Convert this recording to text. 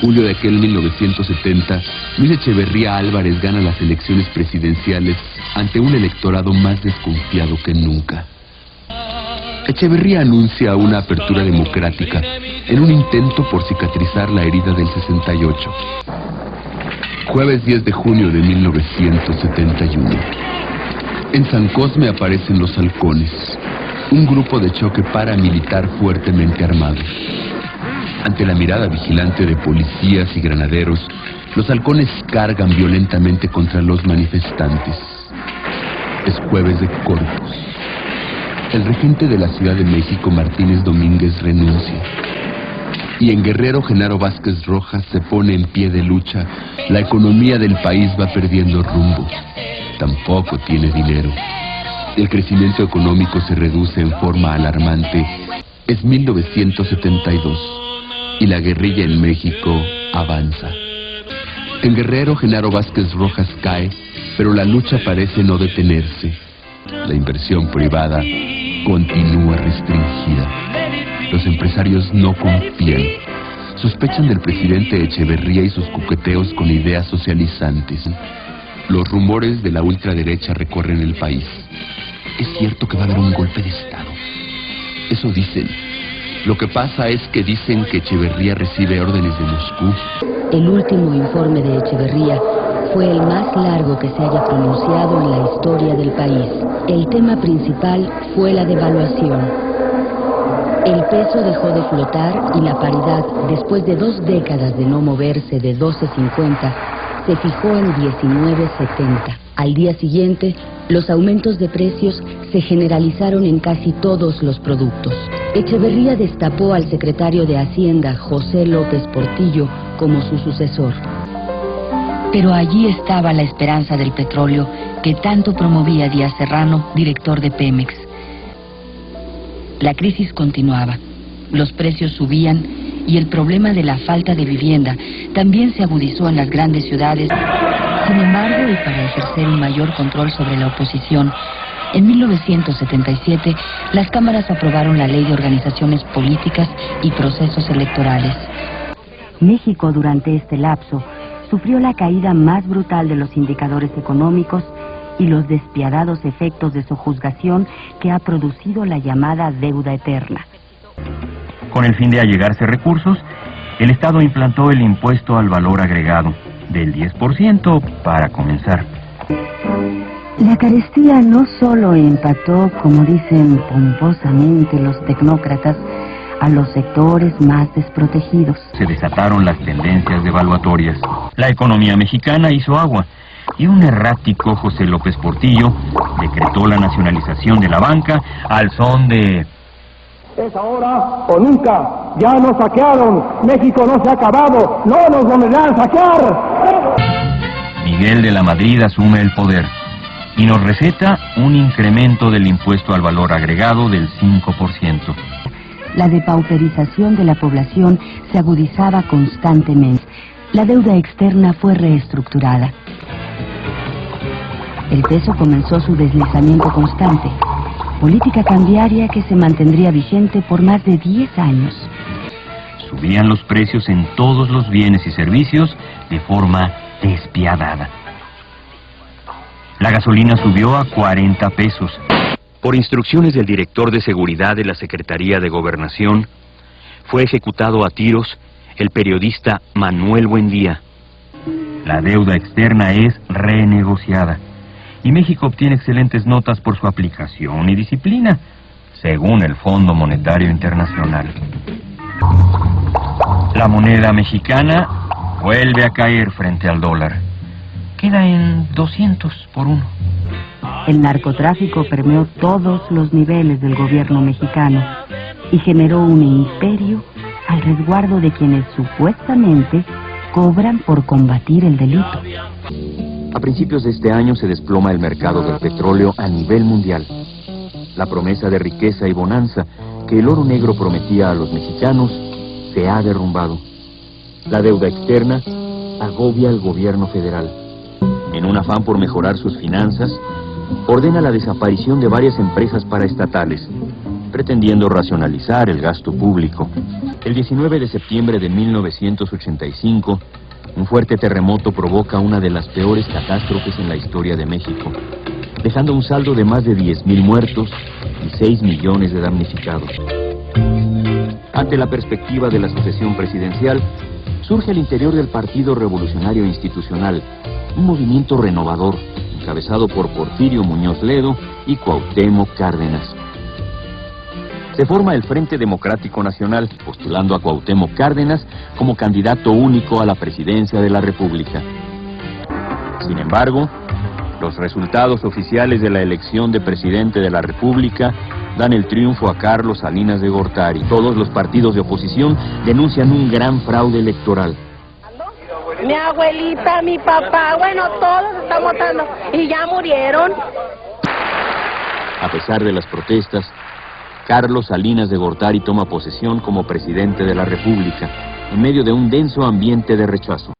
julio de aquel 1970, Luis Echeverría Álvarez gana las elecciones presidenciales ante un electorado más desconfiado que nunca. Echeverría anuncia una apertura democrática en un intento por cicatrizar la herida del 68. Jueves 10 de junio de 1971. En San Cosme aparecen los halcones, un grupo de choque paramilitar fuertemente armado. Ante la mirada vigilante de policías y granaderos, los halcones cargan violentamente contra los manifestantes. Es jueves de Corpus. El regente de la Ciudad de México, Martínez Domínguez, renuncia. Y en Guerrero, Genaro Vázquez Rojas se pone en pie de lucha. La economía del país va perdiendo rumbo. Tampoco tiene dinero. El crecimiento económico se reduce en forma alarmante. Es 1972 y la guerrilla en México avanza. En Guerrero, Genaro Vázquez Rojas cae, pero la lucha parece no detenerse. La inversión privada continúa restringida. Los empresarios no confían. Sospechan del presidente Echeverría y sus coqueteos con ideas socializantes. Los rumores de la ultraderecha recorren el país. Es cierto que va a haber un golpe de Estado. Eso dicen. Lo que pasa es que dicen que Echeverría recibe órdenes de Moscú. El último informe de Echeverría fue el más largo que se haya pronunciado en la historia del país. El tema principal fue la devaluación. El peso dejó de flotar y la paridad, después de 2 décadas de no moverse de 12.50, se fijó en 19.70. Al día siguiente, los aumentos de precios se generalizaron en casi todos los productos. Echeverría destapó al secretario de Hacienda, José López Portillo, como su sucesor. Pero allí estaba la esperanza del petróleo que tanto promovía Díaz Serrano, director de Pemex. La crisis continuaba, los precios subían y el problema de la falta de vivienda también se agudizó en las grandes ciudades. Sin embargo, y para ejercer un mayor control sobre la oposición, en 1977 las cámaras aprobaron la Ley de Organizaciones Políticas y Procesos Electorales. México durante este lapso sufrió la caída más brutal de los indicadores económicos y los despiadados efectos de sojuzgación que ha producido la llamada deuda eterna. Con el fin de allegarse recursos, el Estado implantó el impuesto al valor agregado, del 10% para comenzar. La carestía no solo impactó, como dicen pomposamente los tecnócratas, a los sectores más desprotegidos. Se desataron las tendencias devaluatorias. La economía mexicana hizo agua y un errático José López Portillo decretó la nacionalización de la banca al son de... Es ahora o nunca, ya nos saquearon, México no se ha acabado, no nos volverán a saquear. Miguel de la Madrid asume el poder y nos receta un incremento del impuesto al valor agregado del 5%. La depauperización de la población se agudizaba constantemente. La deuda externa fue reestructurada. El peso comenzó su deslizamiento constante, política cambiaria que se mantendría vigente por más de 10 años. Subían los precios en todos los bienes y servicios de forma despiadada. La gasolina subió a 40 pesos. Por instrucciones del director de seguridad de la Secretaría de Gobernación, fue ejecutado a tiros el periodista Manuel Buendía. La deuda externa es renegociada y México obtiene excelentes notas por su aplicación y disciplina, según el Fondo Monetario Internacional. La moneda mexicana vuelve a caer frente al dólar. Queda en 200 por 1. El narcotráfico permeó todos los niveles del gobierno mexicano y generó un imperio al resguardo de quienes supuestamente cobran por combatir el delito. A principios de este año se desploma el mercado del petróleo a nivel mundial. La promesa de riqueza y bonanza que el oro negro prometía a los mexicanos se ha derrumbado. La deuda externa agobia al gobierno federal. En un afán por mejorar sus finanzas, ordena la desaparición de varias empresas paraestatales pretendiendo racionalizar el gasto público. El 19 de septiembre de 1985, un fuerte terremoto provoca una de las peores catástrofes en la historia de México, dejando un saldo de más de 10,000 muertos y 6 millones de damnificados. Ante la perspectiva de la sucesión presidencial, surge al interior del Partido Revolucionario Institucional un movimiento renovador, encabezado por Porfirio Muñoz Ledo y Cuauhtémoc Cárdenas. Se forma el Frente Democrático Nacional, postulando a Cuauhtémoc Cárdenas como candidato único a la presidencia de la República. Sin embargo, los resultados oficiales de la elección de presidente de la República dan el triunfo a Carlos Salinas de Gortari. Todos los partidos de oposición denuncian un gran fraude electoral. Mi abuelita, mi papá, bueno, todos están votando y ya murieron. A pesar de las protestas, Carlos Salinas de Gortari toma posesión como presidente de la República, en medio de un denso ambiente de rechazo.